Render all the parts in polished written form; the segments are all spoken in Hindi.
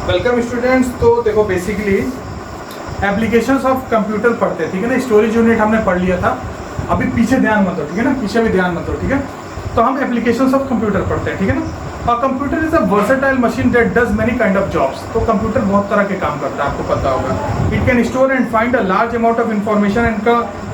Welcome students. तो देखो बेसिकली एप्लीकेशंस ऑफ कंप्यूटर पढ़ते हैं, ठीक है ना। स्टोरेज यूनिट हमने पढ़ लिया था, अभी पीछे ध्यान मत दो, ठीक है ना, पीछे भी ध्यान मत दो, ठीक है। तो हम एप्लीकेशंस ऑफ कंप्यूटर पढ़ते हैं, ठीक है ना। और computer is a versatile machine that does many kind of jobs. तो कंप्यूटर बहुत तरह के काम करता है, आपको पता होगा। It can store and find a large amount of information and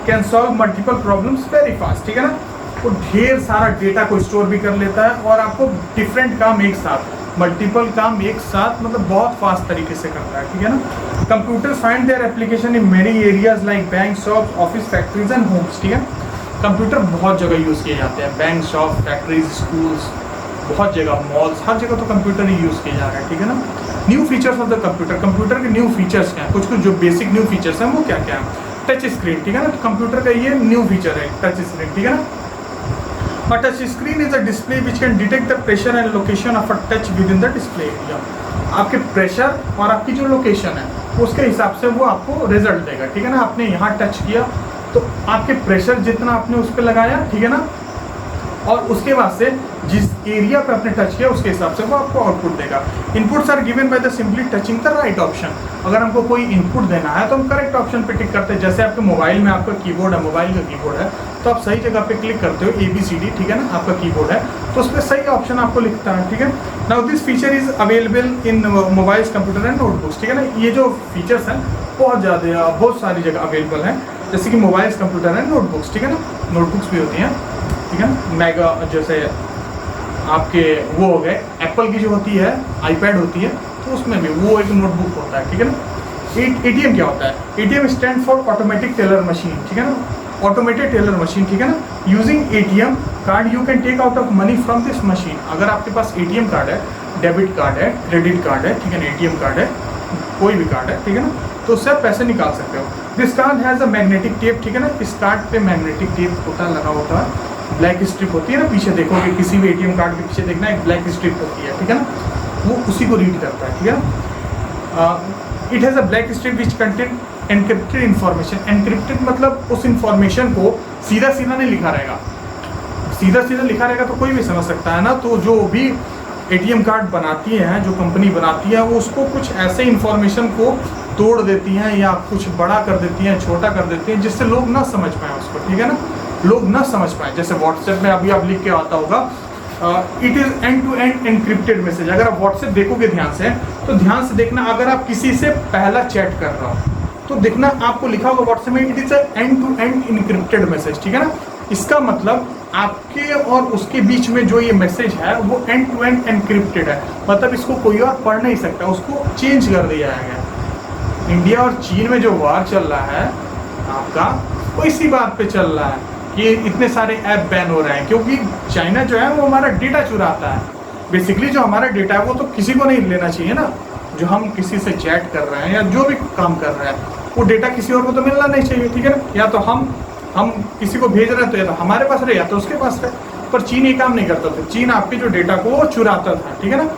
can solve multiple problems very fast, ठीक है ना। वो ढेर सारा डेटा को स्टोर भी कर लेता है और आपको डिफरेंट काम एक साथ, मल्टीपल काम एक साथ, मतलब बहुत फास्ट तरीके से करता है, ठीक है ना। Computers find their application in many areas like bank, shop, office, factories and homes, ठीक है। कंप्यूटर बहुत जगह यूज़ किए जाते हैं, बैंक, शॉप, फैक्ट्रीज, स्कूल्स, बहुत जगह, मॉल्स, हर जगह तो कंप्यूटर ही यूज़ किया जा रहा है, ठीक है ना। New features of the computer, computer के न्यू फीचर्स क्या हैं, कुछ जो बेसिक न्यू फीचर्स हैं वो क्या क्या हैं। टच स्क्रीन, ठीक है ना, तो कंप्यूटर का ये न्यू फीचर है, टच स्क्रीन, ठीक है ना। A touch screen is a display which can detect the pressure and location of a touch within the display area. आपके प्रेशर और आपकी जो लोकेशन है उसके हिसाब से वो आपको रिजल्ट देगा, ठीक है ना। आपने यहाँ टच किया तो आपके प्रेशर जितना आपने उस पर लगाया, ठीक है ना, और उसके बाद से जिस एरिया पे आपने टच किया उसके हिसाब से वो आपको आउटपुट देगा। Inputs are given by the simply touching the right option. अगर हमको कोई इनपुट देना है तो हम करेक्ट ऑप्शन पे टिक करते हैं। जैसे आपके मोबाइल में आपका कीबोर्ड है, मोबाइल का कीबोर्ड है, तो आप सही जगह पे क्लिक करते हो, ABCD, ठीक है ना, आपका कीबोर्ड है तो उस पर सही ऑप्शन आपको लिखता है, ठीक है। Now this feature is available in mobiles, computer and notebooks, ठीक है ना। ये जो फीचर्स हैं बहुत सारी जगह अवेलेबल हैं, जैसे कि मोबाइल्स, कंप्यूटर एंड नोटबुक्स, ठीक है ना। नोटबुक्स भी होती हैं, ठीक है, मेगा, जैसे आपके वो हो गए एप्पल की जो होती है, आईपैड होती है, तो उसमें भी वो एक नोटबुक होता है, ठीक है ना। ATM क्या होता है? ATM stand for automatic teller machine, ठीक है ना, ऑटोमेटेड टेलर मशीन, ठीक है ना। Using ATM card you can take out of money from this machine. अगर आपके पास ATM कार्ड है, डेबिट कार्ड है, क्रेडिट कार्ड है, ठीक है ना, ATM कार्ड है, कोई भी कार्ड है, ठीक है ना, तो उससे आप पैसे निकाल सकते हो। This card has a magnetic tape, ठीक है ना, इस कार्ड पे मैग्नेटिक टेप होता लगा होता है, ब्लैक स्ट्रिप होती है ना, पीछे देखोगे किसी भी ATM कार्ड के पीछे देखना एक ब्लैक स्ट्रिप होती है, ठीक है ना, वो उसी को रीड करता है, ठीक है ना। It has a black strip which contain encrypted information. Encrypted मतलब उस इंफॉर्मेशन को सीधा सीधा नहीं लिखा रहेगा, सीधा सीधा लिखा रहेगा तो कोई भी समझ सकता है ना। तो जो भी ATM कार्ड बनाती हैं, जो कंपनी बनाती है, वो उसको कुछ ऐसे इंफॉर्मेशन को तोड़ देती हैं या कुछ बड़ा कर देती हैं, छोटा कर देती हैं, जिससे लोग ना समझ पाएँ उसको, ठीक है ना, लोग ना समझ पाएँ। जैसे व्हाट्सएप में अभी आप लिख के आता होगा, it is end to end encrypted message. अगर आप व्हाट्सएप देखोगे ध्यान से, तो ध्यान से देखना, अगर आप किसी से पहला चैट कर रहा हो तो देखना आपको लिखा होगा व्हाट्सएप में, it is end to end encrypted message, ठीक है ना। इसका मतलब आपके और उसके बीच में जो ये मैसेज है वो एंड टू एंड एनक्रिप्टेड है, मतलब इसको कोई और पढ़ नहीं सकता, उसको चेंज कर दिया गया। इंडिया और चीन में जो वार चल रहा है आपका, वो इसी बात पे चल रहा है कि इतने सारे ऐप बैन हो रहे हैं, क्योंकि चाइना जो है वो हमारा डेटा चुराता है। बेसिकली जो हमारा डेटा है वो तो किसी को नहीं लेना चाहिए ना, जो हम किसी से चैट कर रहे हैं या जो भी काम कर रहे हैं वो डेटा किसी और को तो मिलना नहीं चाहिए, ठीक है ना। या तो हम किसी को भेज रहे हैं तो या तो हमारे पास रहे या तो उसके पास रहे, पर चीन ये काम नहीं करता था। चीन आपके जो डेटा को वो चुराता था, ठीक है ना,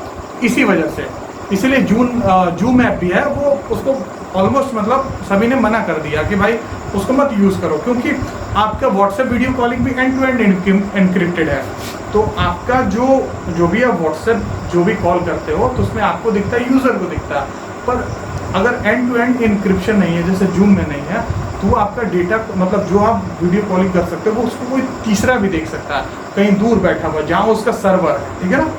इसी वजह से। इसीलिए जूम ऐप भी है, वो उसको ऑलमोस्ट मतलब सभी ने मना कर दिया कि भाई उसको मत यूज़ करो, क्योंकि आपका व्हाट्सएप वीडियो कॉलिंग भी एंड टू एंड एनक्रिप्टेड है। तो आपका जो भी आप व्हाट्सएप जो भी कॉल करते हो तो उसमें आपको दिखता है, यूज़र को दिखता है, पर अगर एंड टू एंड इनक्रिप्शन नहीं है, जैसे जूम में नहीं है, तो आपका डेटा मतलब जो आप वीडियो कॉलिंग कर सकते हो वो उसको कोई तीसरा भी देख सकता है, कहीं दूर बैठा हुआ जहाँ उसका सर्वर है, ठीक है ना।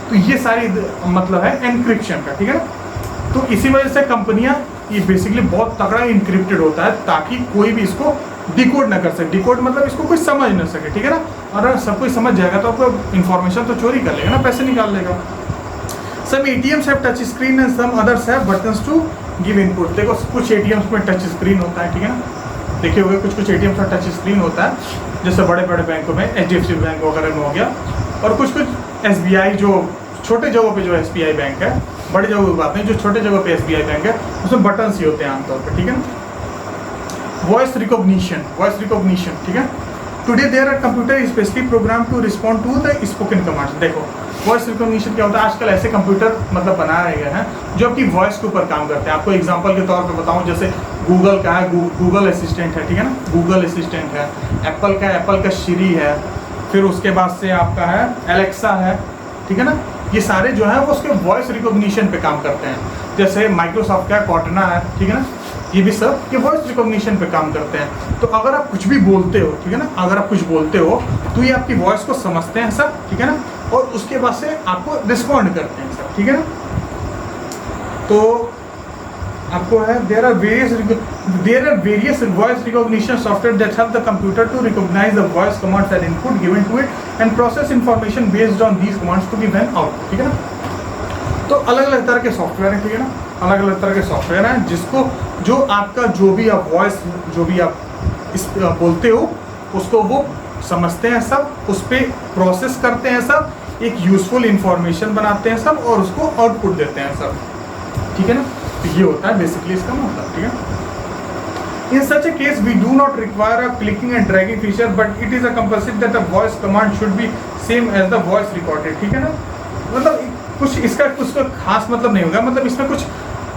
तो ये सारी मतलब है एनक्रिप्शन का, ठीक है ना। तो इसी वजह से कंपनियां ये बेसिकली बहुत तगड़ा इनक्रिप्टेड होता है ताकि कोई भी इसको डिकोड ना कर सके। डिकोड मतलब इसको कोई समझ ना सके, ठीक है ना। और अगर सब कोई समझ जाएगा तो आपको इन्फॉर्मेशन तो चोरी कर लेगा ना, पैसे निकाल लेगा। Some ATMs have touch screen and some others have buttons to give input. देखो कुछ ATMs में टच स्क्रीन होता है, ठीक है ना, देखे हुए कुछ ATMs में टच स्क्रीन होता है, जैसे बड़े बड़े बैंकों में HDFC बैंक वगैरह में हो गया, और कुछ SBI जो छोटे जगहों पे जो SBI बैंक है, बड़े जगहों की बात नहीं, जो छोटे जगहों पे SBI बैंक है उसमें बटन्स ही होते हैं आमतौर पर, ठीक है ना। वॉइस रिकॉग्निशन, ठीक है। Today there are computer specially program to respond to the spoken commands. देखो वॉइस रिकॉग्निशन क्या होता है, आजकल ऐसे कंप्यूटर मतलब बनाए गए हैं जो आपकी वॉइस के ऊपर काम करते हैं। आपको एग्जांपल के तौर पे बताऊं, जैसे गूगल का है, गूगल असिस्टेंट है, ठीक है ना, गूगल असिस्टेंट है। एप्पल का सिरी है, फिर उसके बाद से आपका है एलेक्सा है, ठीक है ना, ये सारे जो है वो उसके वॉइस रिकॉग्निशन पे काम करते हैं। जैसे माइक्रोसॉफ्ट का कॉर्टना है, ठीक है ना, ये भी सब ये वॉइस रिकॉग्निशन पे काम करते हैं। तो अगर आप कुछ भी बोलते हो, ठीक है ना, अगर आप कुछ बोलते हो तो ये आपकी वॉइस को समझते हैं सब, ठीक है ना, और उसके बाद से आपको रिस्पॉन्ड करते हैं सब, ठीक है ना। तो आपको है there are various voice recognition software that help the computer to recognize the voice commands and input given to it and process information based on these commands to give an output, ठीक है ना। तो अलग अलग तरह के सॉफ्टवेयर हैं, ठीक है ना, अलग अलग तरह के सॉफ्टवेयर हैं जिसको जो आपका जो भी आप वॉइस जो भी आप बोलते हो उसको वो समझते हैं सब, उस पर प्रोसेस करते हैं सब, एक यूजफुल इंफॉर्मेशन बनाते हैं सब और उसको आउटपुट देते हैं सब, ठीक है ना। तो ये होता है बेसिकली इसका मतलब, ठीक है। In such a case, we do not require a clicking and dragging feature, but it is a compulsory that the voice command should be same as the voice recorded, ठीक है ना। मतलब कुछ इसका कुछ खास मतलब नहीं होगा, मतलब इसमें कुछ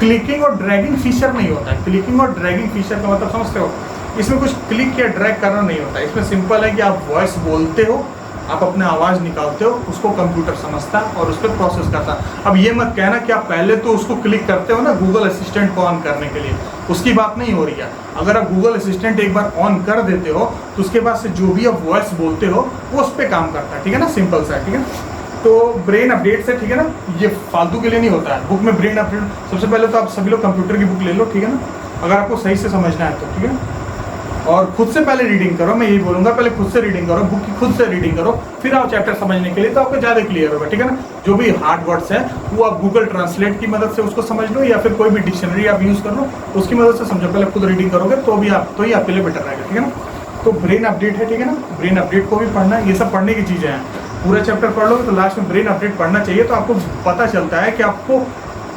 क्लिकिंग और ड्रैगिंग फीचर नहीं होता है। क्लिकिंग और ड्रैगिंग फीचर का मतलब समझते हो, इसमें कुछ क्लिक या ड्रैग करना नहीं होता है। इसमें सिंपल है कि आप वॉइस बोलते हो, आप अपने आवाज़ निकालते हो, उसको कंप्यूटर समझता है और उस पर प्रोसेस करता है। अब ये मत कहना कि आप पहले तो उसको क्लिक करते हो ना गूगल असिस्टेंट को ऑन करने के लिए, उसकी बात नहीं हो रही है। अगर आप गूगल असिस्टेंट एक बार ऑन कर देते हो तो उसके बाद से जो भी आप वॉइस बोलते हो वो उस पर काम करता है, ठीक है ना, सिंपल सा है, ठीक है। तो ब्रेन अपडेट से, ठीक है ना, ये फालतू के लिए नहीं होता है। बुक में ब्रेन अपडेट, सबसे पहले तो आप सभी लोग कंप्यूटर की बुक ले लो, ठीक है ना, अगर आपको सही से समझना है तो, ठीक है। और खुद से पहले रीडिंग करो, मैं यही बोलूँगा, पहले खुद से रीडिंग करो, बुक की खुद से रीडिंग करो, फिर आओ चैप्टर समझने के लिए, तो आपको ज़्यादा क्लियर होगा, ठीक है ना। जो भी हार्ड वर्ड्स है वो आप गूगल ट्रांसलेट की मदद से उसको समझ लो या फिर कोई भी डिक्शनरी आप यूज़ कर लो, उसकी मदद से समझो। पहले खुद रीडिंग करोगे तो ही आपके लिए बेटर रहेगा, ठीक है ना। तो ब्रेन अपडेट है, ठीक है ना, ब्रेन अपडेट को भी पढ़ना है। ये सब पढ़ने की चीज़ें हैं, पूरा चैप्टर पढ़ लोगे तो लास्ट में ब्रेन अपडेट पढ़ना चाहिए, तो आपको पता चलता है कि आपको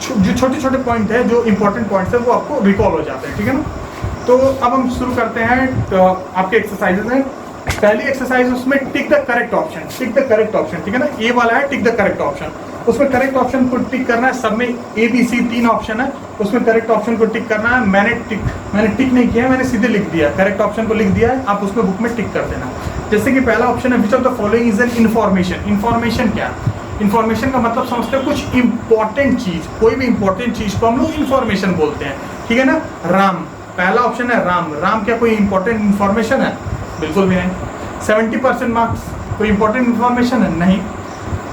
जो छोटे छोटे पॉइंट है, जो इंपॉर्टेंट पॉइंट्स है वो आपको रिकॉल हो जाते हैं, ठीक है ना। तो अब हम शुरू करते हैं। तो आपके एक्सरसाइजेज हैं। पहली एक्सरसाइज उसमें tick the correct option, tick the correct option, ठीक है ना। ए वाला है टिक द करेक्ट ऑप्शन, उसमें करेक्ट ऑप्शन को टिक करना है। सब में ए बी सी 3 ऑप्शन है, उसमें करेक्ट ऑप्शन को टिक करना है। मैंने टिक नहीं किया, मैंने सीधे लिख दिया, करेक्ट ऑप्शन को लिख दिया है, आप उसमें बुक में टिक कर देना। जैसे कि पहला ऑप्शन है which of the following is an information. Information क्या है? इन्फॉर्मेशन का मतलब समझते हो कुछ इंपॉर्टेंट चीज, कोई भी इंपॉर्टेंट चीज को हम लोग इन्फॉर्मेशन बोलते हैं, ठीक है ना। राम, पहला ऑप्शन है राम। राम क्या कोई इंपॉर्टेंट इन्फॉर्मेशन है? बिल्कुल भी नहीं। 70% मार्क्स कोई इंपॉर्टेंट इन्फॉर्मेशन है? नहीं।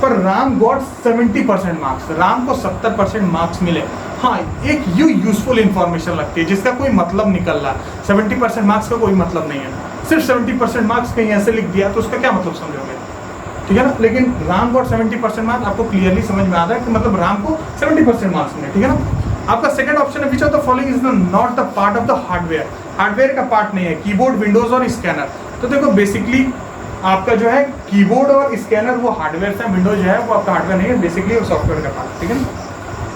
पर राम गॉट 70% मार्क्स, राम को 70% मार्क्स मिले। हाँ, एक यूजफुल इन्फॉर्मेशन लगती है जिसका कोई मतलब निकल रहा है। 70% मार्क्स का कोई मतलब नहीं है, सिर्फ 70% मार्क्स कहीं ऐसे लिख दिया तो उसका क्या मतलब समझोगे, ठीक है ना। लेकिन राम गॉट 70% मार्क्स, आपको क्लियरली समझ में आ रहा है कि मतलब राम को 70% मार्क्स मिले, ठीक है ना। आपका सेकंड ऑप्शन है which of the following is not the part of the hardware. Hardware का पार्ट नहीं है, कीबोर्ड, विंडोज और स्कैनर। तो देखो बेसिकली आपका जो है कीबोर्ड और स्कैनर वो हार्डवेयर है, विंडोज जो है वो आपका हार्डवेयर नहीं है, बेसिकली वो सॉफ्टवेयर का पार्ट, ठीक है ना।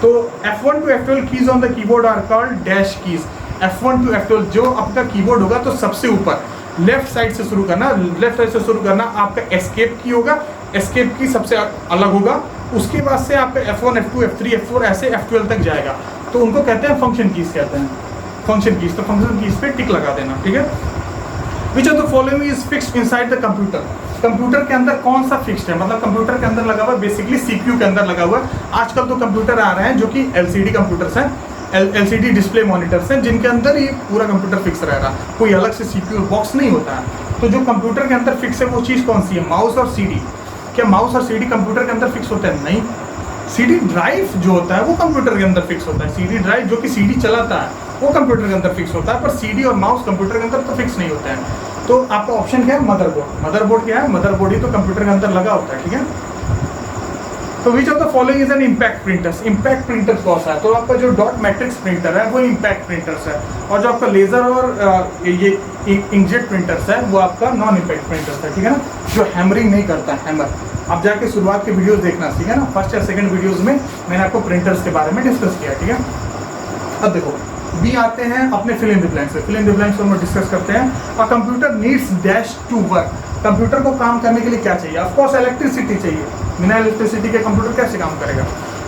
तो F1 to F12 keys on the keyboard are called dash keys. F1 to F12 जो आपका कीबोर्ड होगा तो सबसे ऊपर लेफ्ट साइड से शुरू करना, लेफ्ट साइड से शुरू करना। आपका एस्केप की होगा, एस्केप की सबसे अलग होगा, उसके बाद से आपका F1 F2 F3 F4 ऐसे F12 तक जाएगा। तो उनको कहते हैं फंक्शन कीज, कहते हैं फंक्शन कीज। तो फंक्शन कीज पे टिक लगा देना, ठीक है। Which of the following is fixed inside the computer. Computer के अंदर कौन सा फिक्स्ड है? मतलब कंप्यूटर के अंदर लगा हुआ है, बेसिकली सीपीयू के अंदर लगा हुआ है। आजकल तो कंप्यूटर आ रहे हैं जो कि एलसीडी कंप्यूटर्स हैं, एलसीडी डिस्प्ले मॉनिटर्स हैं, जिनके अंदर ये पूरा कंप्यूटर फिक्स रहेगा, कोई अलग से सीपीयू बॉक्स नहीं होता है। तो जो कंप्यूटर के अंदर फिक्स है वो चीज़ कौन सी है? माउस और सीडी। क्या माउस और सीडी कंप्यूटर के अंदर फिक्स होता है? नहीं। सीडी ड्राइव जो होता है वो कंप्यूटर के अंदर फिक्स होता है। सीडी ड्राइव जो कि सीडी चलाता है वो कंप्यूटर के अंदर फिक्स होता है, पर सीडी और माउस कंप्यूटर के अंदर तो फिक्स नहीं होता है। तो आपका ऑप्शन क्या है? मदरबोर्ड। मदरबोर्ड क्या है? मदरबोर्ड ही तो कंप्यूटर के अंदर लगा होता है, ठीक है। तो which of the following is an impact printers. Impact printers कौन सा है? तो आपका जो डॉट मैट्रिक्स प्रिंटर है वो इम्पैक्ट प्रिंटर्स है, और जो आपका लेजर और ये इंकजेट प्रिंटर्स है वो आपका नॉन इम्पैक्ट प्रिंटर्स है, ठीक है ना, जो हैमरिंग नहीं करता है, हैमर। आप जाके शुरुआत के वीडियोस देखना, ठीक है ना, फर्स्ट या सेकंड वीडियोस में मैंने आपको प्रिंटर्स के बारे में डिस्कस किया, ठीक है। अब देखो बी आते हैं अपने फिल इन द ब्लैंक्स से। फिल इन द ब्लैंक्स हम डिस्कस करते हैं। और computer needs dash to work. Computer को काम करने के लिए क्या चाहिए? ऑफ कोर्स इलेक्ट्रिसिटी चाहिए। बिना इलेक्ट्रिसिटी के कंप्यूटर कैसे काम करेगा?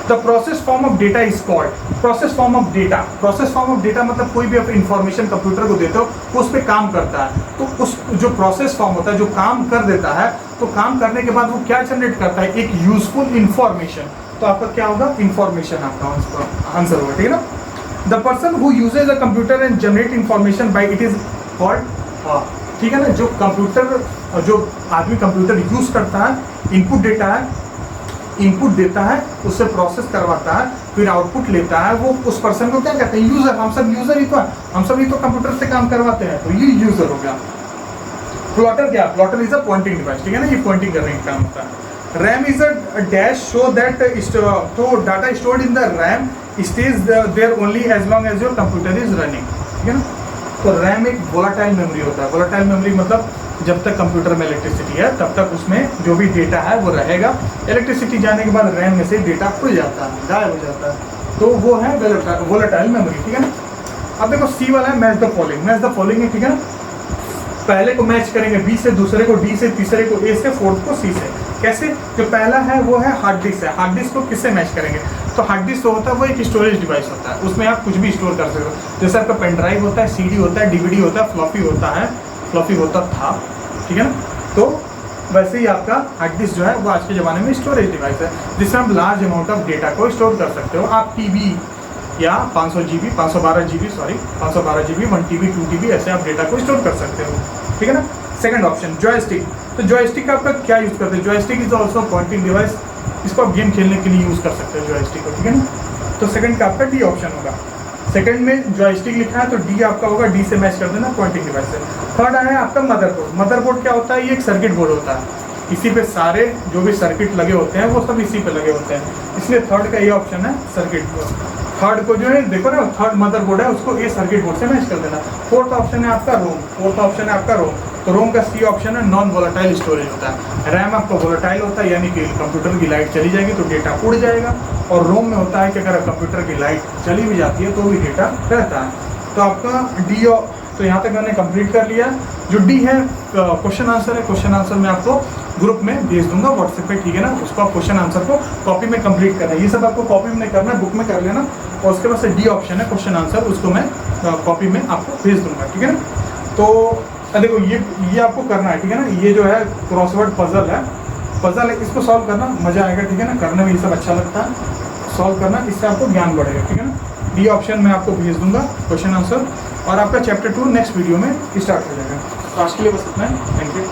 The process form of data is called process form of data. Process form of data मतलब कोई भी आप इंफॉर्मेशन कंप्यूटर को देते हो वो उस पर काम करता है, तो उस जो प्रोसेस फॉर्म होता है जो काम कर देता है तो काम करने के बाद वो क्या जनरेट करता है, एक यूजफुल इंफॉर्मेशन। तो आपका क्या होगा, इंफॉर्मेशन आपका आंसर होगा, ठीक है ना। The person who usage a computer and generate information bye it is called, ठीक है ना। जो कंप्यूटर, जो आदमी कंप्यूटर यूज करता है, इनपुट देता है, उससे प्रोसेस करवाता है, फिर आउटपुट लेता है, वो उस पर्सन को क्या कहते हैं, यूजर। हम सब यूजर ही तो है, हम सभी तो कंप्यूटर से काम करवाते हैं, तो ये यूजर हो गया। प्लॉटर क्या, plotter is a pointing device, ठीक है ना, ये पॉइंटिंग करने का काम होता है। RAM is a dash show that to data stored in the RAM stage there only as long as your computer is running, ठीक है ना। तो रैम एक वोलाटाइल मेमोरी होता है। वोलाटाइल मेमोरी मतलब जब तक कंप्यूटर में इलेक्ट्रिसिटी है तब तक उसमें जो भी डेटा है वो रहेगा। इलेक्ट्रिसिटी जाने के बाद रैम में से डेटा उड़ जाता है, गायब हो जाता है, तो वो है वोलाटाइल मेमोरी, ठीक है ना। अब देखो सी वाला है match the following. Match the following है, ठीक है ना। पहले को मैच करेंगे बी से, दूसरे को डी से, तीसरे को ए से, फोर्थ को सी से। कैसे, जो पहला है वो है हार्ड डिस्क है। हार्ड डिस्क को किससे मैच करेंगे, तो हार्ड डिस्क तो होता है वो एक स्टोरेज डिवाइस होता है, उसमें आप कुछ भी स्टोर कर सकते हो। जैसे आपका पेन ड्राइव होता है, सीडी होता है, डीवीडी होता है, फ्लॉपी होता था, ठीक है ना। तो वैसे ही आपका हार्ड डिस्क जो है वो आज के ज़माने में स्टोरेज डिवाइस है, जिसमें आप लार्ज अमाउंट ऑफ डेटा को स्टोर कर सकते हो। आप टीबी या 500 GB, 512 GB, 1 TB, 2 TB ऐसे आप डेटा को स्टोर कर सकते हो, ठीक है ना। Second option joystick. तो जॉयस्टिक का आपका क्या यूज़ करते हैं, joystick is also pointing device. इसको आप गेम खेलने के लिए यूज़ कर सकते हो जॉयस्टिक को, ठीक है ना। तो सेकंड का आपका डी ऑप्शन होगा। सेकंड में जॉयस्टिक लिखा है तो डी आपका होगा, डी से मैच कर देना पॉइंटिंग डिवाइस से। थर्ड है आपका मदरबोर्ड। मदरबोर्ड क्या होता है, ये एक सर्किट बोर्ड होता है, इसी पे सारे जो भी सर्किट लगे होते हैं वो सब इसी पे लगे होते हैं, इसलिए थर्ड का ये ऑप्शन है सर्किट बोर्ड। थर्ड को जो है देखो ना, थर्ड मदरबोर्ड है, उसको ये सर्किट बोर्ड से मैच कर देना। फोर्थ ऑप्शन है आपका रोम। तो रोम का सी ऑप्शन है नॉन वोलेटाइल स्टोरेज होता है। रैम आपका वोलेटाइल होता है, यानी कि कंप्यूटर की लाइट चली जाएगी तो डेटा उड़ जाएगा, और रोम में होता है कि अगर कंप्यूटर की लाइट चली भी जाती है तो भी डेटा रहता है। तो आपका डी, तो यहाँ तक मैंने कंप्लीट कर लिया। जो डी है क्वेश्चन आंसर है, क्वेश्चन आंसर मैं आपको ग्रुप में भेज दूंगा व्हाट्सएप पे, ठीक है ना। उसको आप क्वेश्चन आंसर को कॉपी में कंप्लीट करना है, ये सब आपको कॉपी में नहीं करना है, बुक में कर लेना। और उसके बाद से डी ऑप्शन है क्वेश्चन आंसर, उसको मैं कॉपी में आपको भेज दूंगा, ठीक है ना। तो देखो ये आपको करना है, ठीक है ना। ये जो है क्रॉसवर्ड पजल है, इसको सॉल्व करना मजा आएगा, ठीक है ना। करने में ये सब अच्छा लगता है, सॉल्व करना, इससे आपको ज्ञान बढ़ेगा, ठीक है ना। डी ऑप्शन मैं आपको भेज दूंगा क्वेश्चन आंसर, और आपका चैप्टर 2 नेक्स्ट वीडियो में स्टार्ट हो जाएगा। तो आज के लिए बस इतना है, थैंक यू।